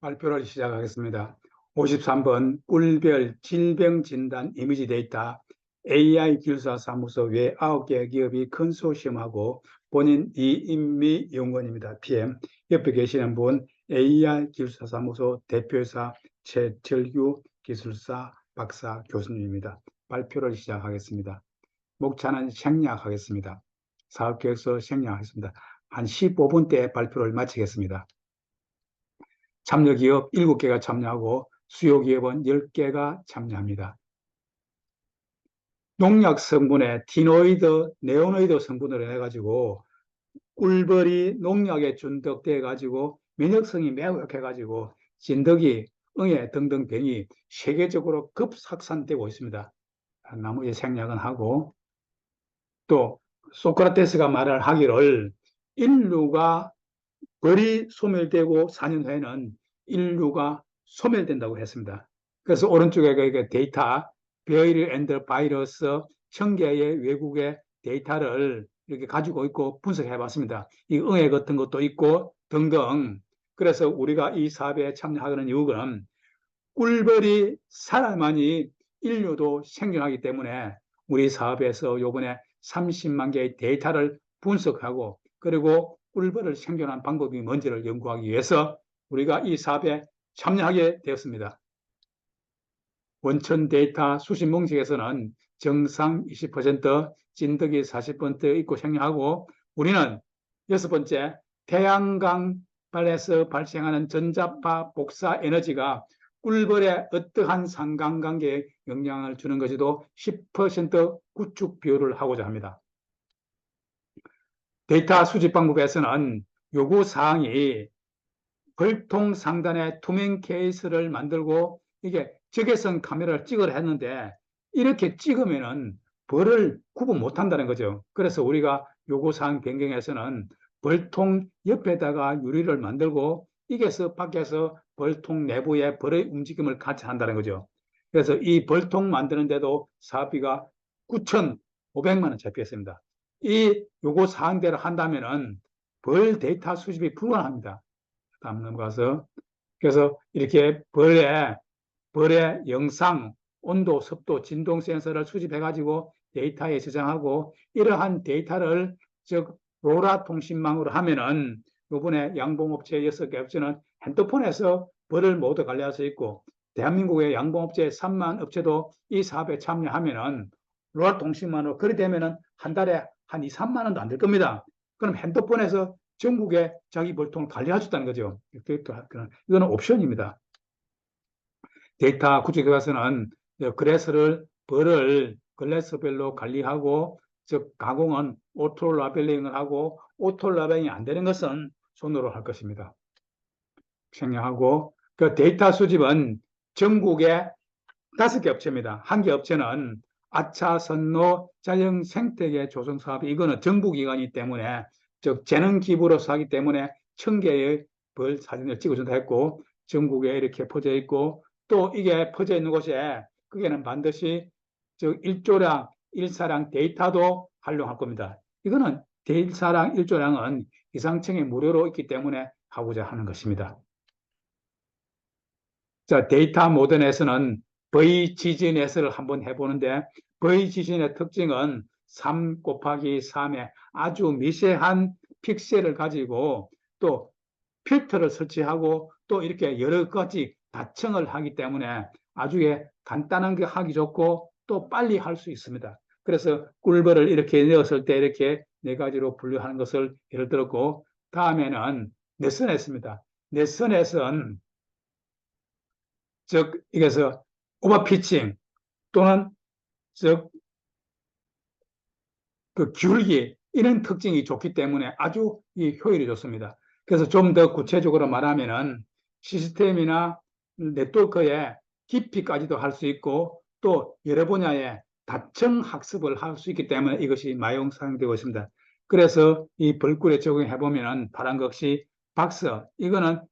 발표를 시작하겠습니다. 53번 꿀별 질병진단 이미지 데이터 AI 기술사 사무소 외 9개 기업이 컨소시엄하고 본인 이인미 연구원입니다. PM. 옆에 계시는 분 AI 기술사 사무소 대표이사 최철규 기술사 박사 교수님입니다. 발표를 시작하겠습니다. 목차는 생략하겠습니다. 사업계획서 생략하겠습니다. 한 15분 때 발표를 마치겠습니다. 참여기업 7개가 참여하고 수요기업은 10개가 참여합니다. 농약 성분에 티노이드, 네오노이드 성분으로 해가지고 꿀벌이 농약에 중독돼 가지고 면역성이 매우 약해가지고 진드기, 응애 등등 병이 세계적으로 급확산되고 있습니다. 나머지 생략은 하고, 또 소크라테스가 말을 하기를 인류가 벌이 소멸되고 4년 후에는 인류가 소멸된다고 했습니다. 그래서 오른쪽에 그 데이터, 베일 앤드 바이러스 1000개의 외국의 데이터를 이렇게 가지고 있고 분석해 봤습니다. 이 응애 같은 것도 있고 등등. 그래서 우리가 이 사업에 참여하는 이유는 꿀벌이 살아야만이 인류도 생존하기 때문에 우리 사업에서 요번에 30만 개의 데이터를 분석하고, 그리고 꿀벌을 생존한 방법이 뭔지를 연구하기 위해서 우리가 이 사업에 참여하게 되었습니다. 원천 데이터 수집 방식에서는 정상 20%, 진드기 40% 있고 생략하고, 우리는 6번째, 태양광 발에서 발생하는 전자파 복사 에너지가 꿀벌에 어떠한 상관관계에 영향을 주는 것에도 10% 구축 비율을 하고자 합니다. 데이터 수집 방법에서는 요구사항이 벌통 상단에 투명 케이스를 만들고 이게 적외선 카메라를 찍으려 했는데 이렇게 찍으면은 벌을 구분 못 한다는 거죠. 그래서 우리가 요구사항 변경에서는 벌통 옆에다가 유리를 만들고 이게서 밖에서 벌통 내부에 벌의 움직임을 같이 한다는 거죠. 그래서 이 벌통 만드는데도 사업비가 9,500만 원 잡혔습니다. 이 요구사항대로 한다면은 벌 데이터 수집이 불가능합니다. 다음 넘어가서, 그래서 이렇게 벌의 영상, 온도, 습도, 진동 센서를 수집해 가지고 데이터에 저장하고, 이러한 데이터를 즉 로라 통신망으로 하면은 요번에 양봉업체 6개 업체는 핸드폰에서 벌을 모두 관리할 수 있고, 대한민국의 양봉업체 3만 업체도 이 사업에 참여하면은 로라 통신망으로, 그리 되면은 한 달에 한 2, 3만 원도 안 될 겁니다. 그럼 핸드폰에서 전국에 자기 벌통을 관리해줬다는 거죠. 이거는 옵션입니다. 데이터 구축에 가서는 벌을 글래스별로 관리하고, 즉 가공은 오토 라벨링을 하고, 오토 라벨링이 안 되는 것은 손으로 할 것입니다. 생략하고, 그 데이터 수집은 전국에 5개 업체입니다. 한 개 업체는 아차선로 자연 생태계 조성 사업이, 이거는 정부기관이기 때문에, 즉 재능 기부로서 하기 때문에 1000개의 벌 사진을 찍어준다 했고, 전국에 이렇게 퍼져 있고, 또 이게 퍼져 있는 곳에 그게는 반드시 즉 일조량, 일사량 데이터도 활용할 겁니다. 이거는 일사량, 일조량은 기상청에 무료로 있기 때문에 하고자 하는 것입니다. 자, 데이터 모델에서는 V지진넷을 한번 해보는데, V지진의 특징은 3 곱하기 3의 아주 미세한 픽셀을 가지고 또 필터를 설치하고 또 이렇게 여러 가지 다층을 하기 때문에 아주 간단한 게 하기 좋고 또 빨리 할 수 있습니다. 그래서 꿀벌을 이렇게 넣었을 때 이렇게 4가지로 분류하는 것을 예를 들었고, 다음에는 넷선했습니다. 넷선넷은 즉 이게서 오버피칭 또는 즉 그 기울기, 이런 특징이 좋기 때문에 아주 이 효율이 좋습니다. 그래서 좀 더 구체적으로 말하면은 시스템이나 네트워크의 깊이까지도 할 수 있고 또 여러 분야의 다층 학습을 할 수 있기 때문에 이것이 많이 사용되고 있습니다. 그래서 이 벌꿀에 적용해 보면은 파란 것이 박스, 이거는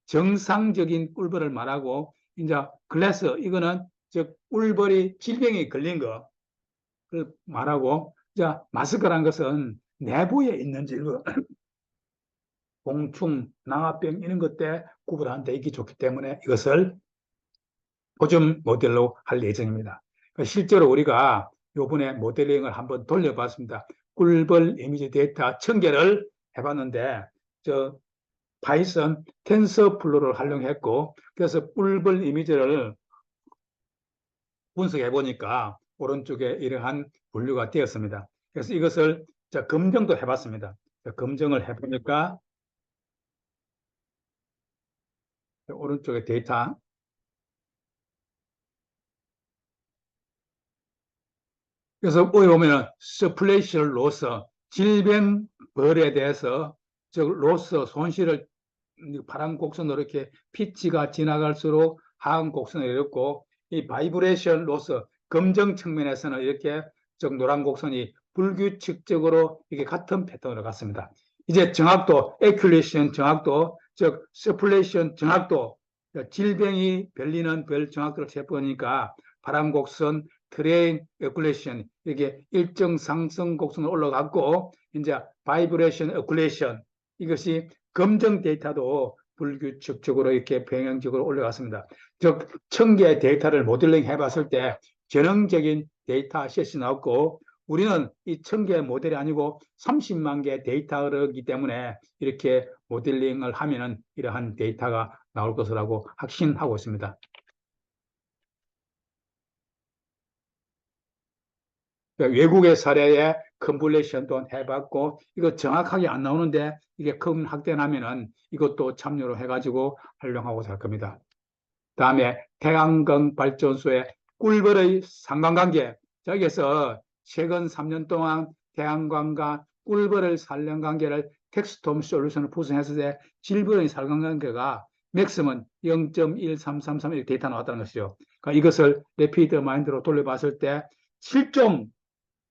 정상적인 꿀벌을 말하고, 이제 글래스, 이거는 즉 꿀벌이 질병에 걸린 거 말하고, 자, 마스크란 것은 내부에 있는 질병, 공충, 낭화병 이런 것 때 구분하는 데 있기 좋기 때문에 이것을 표준 모델로 할 예정입니다. 실제로 우리가 요번에 모델링을 한번 돌려봤습니다. 꿀벌 이미지 데이터 1000개를 해봤는데 저 파이썬 텐서플로우를 활용했고 그래서 꿀벌 이미지를 분석해 보니까 오른쪽에 이러한 분류가 되었습니다. 그래서 이것을 검증도 해봤습니다. 검증을 해보니까 오른쪽에 데이터 그래서 여기 보면 서플레이션 로스 질병벌에 대해서 즉 로스 손실을 파란 곡선으로 이렇게 피치가 지나갈수록 하얀 곡선을 이뤘고 이 바이브레이션 로스 검정 측면에서는 이렇게 즉 노란 곡선이 불규칙적으로 이게 같은 패턴으로 갔습니다. 이제 정확도, 에큐레이션 정확도, 즉 서플레이션 정확도, 질병이 별리는 별 정확도를 재보니까 파란 곡선, 트레인 에큐레이션 이게 일정 상승 곡선으로 올라갔고 이제 바이브레이션 에큐레이션 이것이 검정 데이터도 불규칙적으로 이렇게 병행적으로 올라갔습니다. 즉 1000개의 데이터를 모델링 해봤을 때 전형적인 데이터 셋이 나왔고 우리는 이 1000개의 모델이 아니고 30만 개의 데이터이기 때문에 이렇게 모델링을 하면은 이러한 데이터가 나올 것이라고 확신하고 있습니다. 외국의 사례에 컨볼레이션도 해봤고 이거 정확하게 안 나오는데 이게 큰 확대하면은 이것도 참여로 해가지고 활용하고자 할 겁니다. 다음에 태양광 발전소의 꿀벌의 상관관계 여기에서 최근 3년 동안 태양광과 꿀벌의 상관관계를 텍스트홈 솔루션을 구성했을 때 질벌의 상관관계가 맥스는 0.1333 이렇게 데이터 나왔다는 것이죠. 그러니까 이것을 레피드 마인드로 돌려봤을 때 실종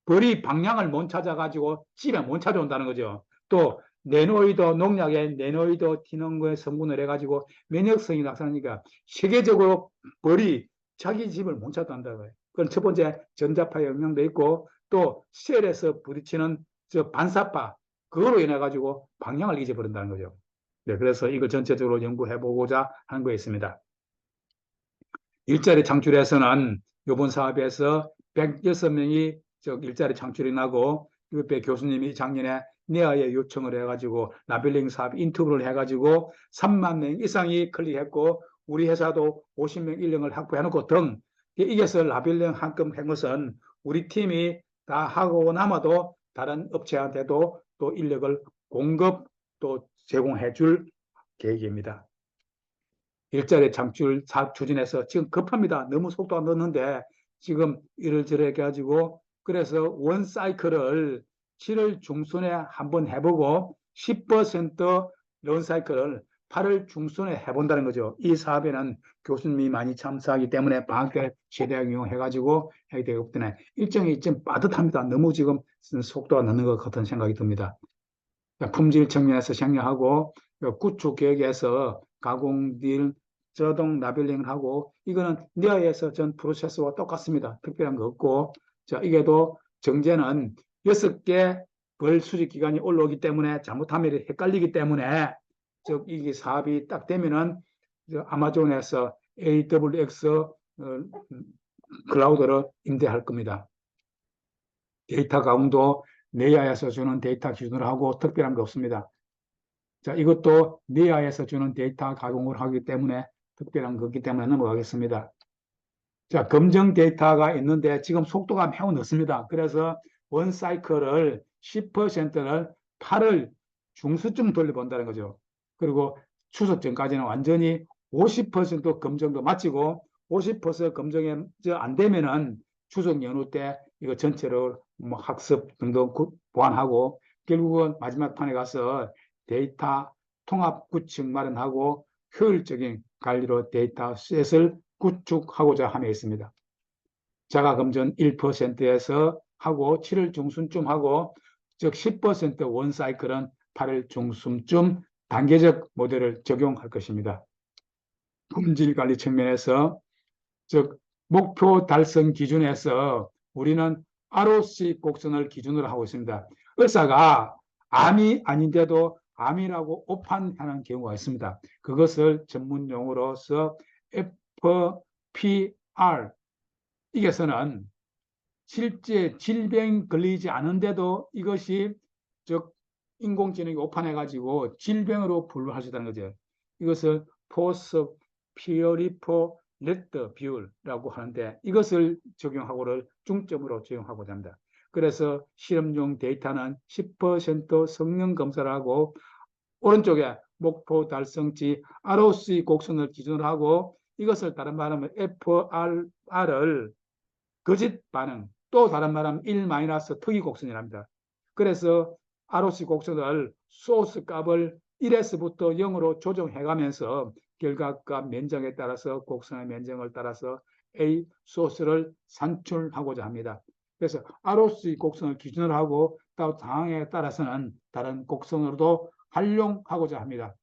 벌이 방향을 못 찾아가지고 집에 못 찾아온다는 거죠. 또 네노이드 농약에 네노이드 티넘의 성분을 해가지고 면역성이 나타나니까 세계적으로 벌이 자기 집을 못 찾아온다는 거예요. 그건 첫 번째 전자파 영향도 있고 또 셀에서 부딪히는 저 반사파 그거로 인해 가지고 방향을 잊어버린다는 거죠. 네, 그래서 이걸 전체적으로 연구해 보고자 하는 거였습니다. 일자리 창출에서는 이번 사업에서 106명이 일자리 창출이 나고 옆에 교수님이 작년에 내아에 요청을 해가지고 라벨링 사업 인터뷰를 해가지고 3만 명 이상이 클릭했고 우리 회사도 50명 인력을 확보해놓고 등 이게서 라벨링 한건 한 것은 우리 팀이 다 하고 남아도 다른 업체한테도 또 인력을 공급 또 제공해 줄 계획입니다. 일자리 창출 사업 추진해서 지금 급합니다. 너무 속도가 늦는데 지금 이럴저럴 해가지고 그래서 원 사이클을 7월 중순에 한번 해보고 10%원 사이클을 8월 중순에 해본다는 거죠. 이 사업에는 교수님이 많이 참석하기 때문에 방학 때 최대한 이용해가지고 해야 되기 때문에 일정이 좀 빠듯합니다. 너무 지금 속도가 늦는 것 같은 생각이 듭니다. 품질 측면에서 생략하고 구축 계획에서 가공딜 저동 라벨링을 하고 이거는 니아에서 전 프로세스와 똑같습니다. 특별한 거 없고 자 이게도 정제는 6개 벌 수집 기간이 올라오기 때문에 잘못하면 헷갈리기 때문에 즉 이게 사업이 딱 되면은 아마존에서 AWX 클라우드를 임대할 겁니다. 데이터 가공도 네이아에서 주는 데이터 기준으로 하고 특별한 거 없습니다. 자, 이것도 네이아에서 주는 데이터 가공을 하기 때문에 특별한 거기 때문에 넘어가겠습니다. 자, 검증 데이터가 있는데 지금 속도가 매우 늦습니다. 그래서 원 사이클을 10%를 8월 중순쯤 돌려본다는 거죠. 그리고 추석 전까지는 완전히 50% 검증도 마치고 50% 검증이 안 되면은 추석 연휴 때 이거 전체로 뭐 학습 등등 보완하고 결국은 마지막 판에 가서 데이터 통합 구축 마련하고 효율적인 관리로 데이터셋을 구축하고자 함에 있습니다. 자가검증 1%에서 하고 7월 중순쯤 하고 즉 10% 원사이클은 8월 중순쯤 단계적 모델을 적용할 것입니다. 품질 관리 측면에서 즉 목표 달성 기준에서 우리는 ROC 곡선을 기준으로 하고 있습니다. 의사가 암이 아닌데도 암이라고 오판하는 경우가 있습니다. 그것을 전문 용어로서 FPR, 이게서는 실제 질병 걸리지 않은데도 이것이 즉 인공지능이 오판해 가지고 질병으로 분류할 수 있다는 거죠. 이것을 포스피어리포 레트 비율이라고 하는데, 이것을 적용하고를 중점으로 적용하고자 합니다. 그래서 실험용 데이터는 10% 성능 검사를 하고, 오른쪽에 목표 달성치 ROC 곡선을 기준으로 하고, 이것을 다른 말하면 FR를 거짓 반응, 또 다른 말하면 1 마이너스 특이 곡선이랍니다. 그래서 ROC 곡선을 소스 값을 1에서부터 0으로 조정해 가면서 결과값 면적에 따라서 곡선의 면적을 따라서 A 소스를 산출하고자 합니다. 그래서 ROC 곡선을 기준으로 하고 또 상황에 따라서는 다른 곡선으로도 활용하고자 합니다.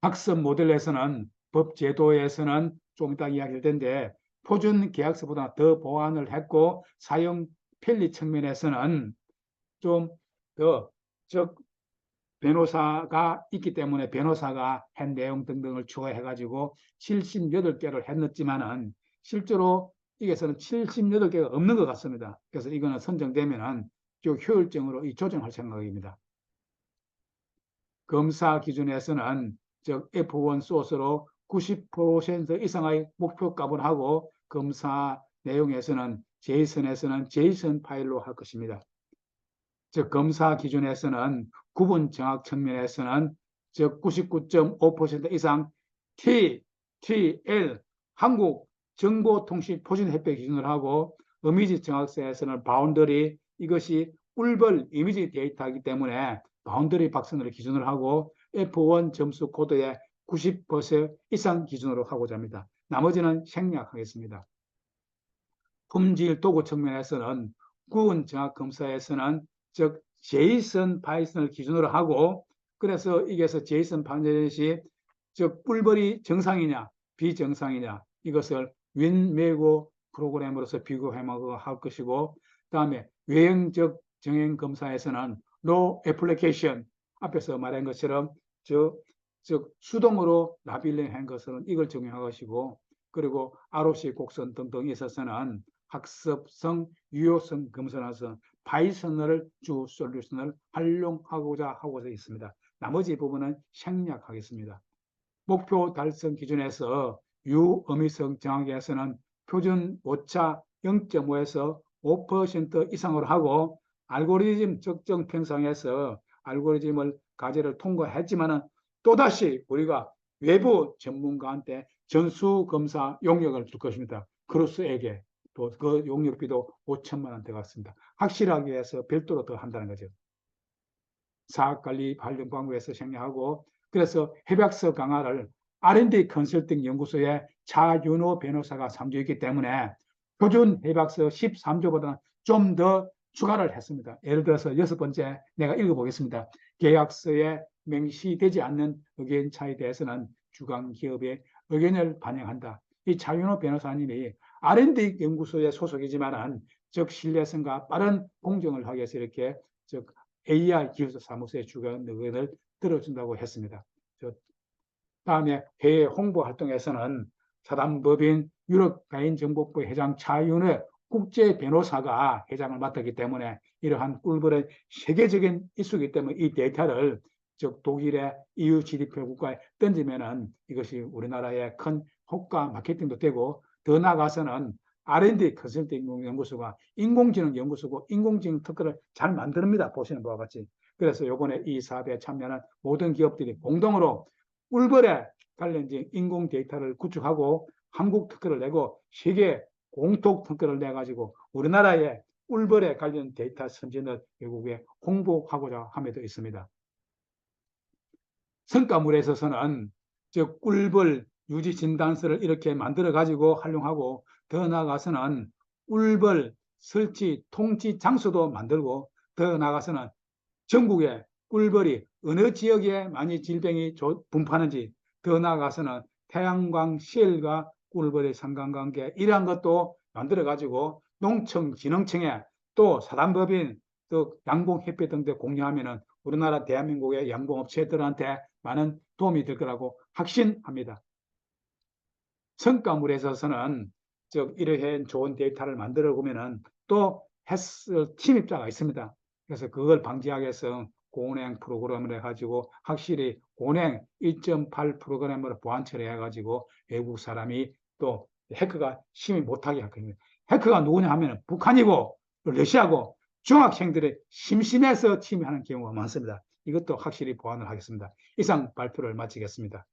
학습 모델에서는 법 제도에서는 좀 이따 이야기할 텐데, 표준 계약서보다 더 보완을 했고, 사용 편리 측면에서는 좀 더, 즉 변호사가 있기 때문에 변호사가 한 내용 등등을 추가해 가지고 78개를 했지만은 실제로 이게서는 78개가 없는 것 같습니다. 그래서 이거는 선정되면은 좀 효율적으로 조정할 생각입니다. 검사 기준에서는 즉 F1 소스로 90% 이상의 목표값을 하고, 검사 내용에서는 제이슨에서는 제이슨 파일로 할 것입니다. 즉 검사 기준에서는 구분 정확 측면에서는 즉 99.5% 이상 TTL 한국 정보통신표준협회 기준으로 하고, 이미지 정확성에서는 바운더리, 이것이 꿀벌 이미지 데이터이기 때문에 바운더리 박선을 기준으로 하고, F1 점수 코드의 90% 이상 기준으로 하고자 합니다. 나머지는 생략하겠습니다. 품질 도구 측면에서는 구분 정확 검사에서는 즉 제이슨 파이썬을 기준으로 하고, 그래서 이게서 제이슨 파이썬이 즉 꿀벌이 정상이냐 비정상이냐 이것을 윈메고 프로그램으로서 비교해 할 것이고, 그다음에 외형적 정행 검사에서는 no application, 앞에서 말한 것처럼 즉 수동으로 라벨링한 것은 이걸 적용할 것이고, 그리고 ROC 곡선 등등에 있어서는 학습성, 유효성 검사에서 파이썬을 주 솔루션을 활용하고자 하고 있습니다. 나머지 부분은 생략하겠습니다. 목표 달성 기준에서 유어미성 정확에서는 표준 오차 0.5에서 5% 이상으로 하고, 알고리즘 적정 편성에서 알고리즘을 과제를 통과했지만은 또다시 우리가 외부 전문가한테 전수검사 용역을 줄 것입니다. 크루스에게 또 그 용역비도 5천만 원 들어갔습니다. 확실하게 해서 별도로 더 한다는 거죠. 사업관리발전본부에서 생략하고, 그래서 협약서 강화를 R&D 컨설팅 연구소의 차윤호 변호사가 참조했기 때문에 표준 협약서 13조보다는 좀 더 추가를 했습니다. 예를 들어서 6번째 내가 읽어보겠습니다. 계약서에 명시되지 않는 의견 차에 대해서는 주관 기업의 의견을 반영한다. 이 차윤호 변호사님이 R&D 연구소의 소속이지만은 즉 신뢰성과 빠른 공정을 하기 위해서 이렇게 즉 AI 기술사 사무소의 주관 의견을 들어준다고 했습니다. 다음에 해외 홍보 활동에서는 사단법인 유럽개인정보부 회장 차윤의 국제 변호사가 회장을 맡았기 때문에 이러한 꿀벌의 세계적인 이슈이기 때문에 이 데이터를 즉 독일의 EU GDP 국가에 던지면은 이것이 우리나라의 큰 효과 마케팅도 되고, 더 나아가서는 R&D 컨설팅 연구소가 인공지능 연구소고 인공지능 특허를 잘 만듭니다. 보시는 바와 같이. 그래서 이번에 이 사업에 참여하는 모든 기업들이 공동으로 꿀벌에 관련된 인공 데이터를 구축하고 한국 특허를 내고 세계 공통 특허를 내가지고 우리나라의 꿀벌에 관련 데이터 선진을 외국에 홍보하고자 함에도 있습니다. 성과물에 있어서는 즉 꿀벌 유지 진단서를 이렇게 만들어 가지고 활용하고, 더 나아가서는 꿀벌 설치 통치 장소도 만들고, 더 나아가서는 전국에 꿀벌이 어느 지역에 많이 질병이 분포하는지, 더 나아가서는 태양광 시엘과 꿀벌의 상관관계 이러한 것도 만들어 가지고 농촌진흥청에 또 사단법인 또 양봉협회 등대 공유하면은 우리나라 대한민국의 양봉업체들한테 많은 도움이 될 거라고 확신합니다. 성과물에 있어서는 이러한 좋은 데이터를 만들어 보면은 또 침입자가 있습니다. 그래서 그걸 방지하기 위해서 고운행 프로그램을 해가지고 확실히 고운행 1.8 프로그램으로 보안 처리해가지고 외국 사람이 또 해커가 침입 못하게 할 겁니다. 해커가 누구냐 하면 북한이고 러시아고 중학생들이 심심해서 침입하는 경우가 많습니다. 이것도 확실히 보완을 하겠습니다. 이상 발표를 마치겠습니다.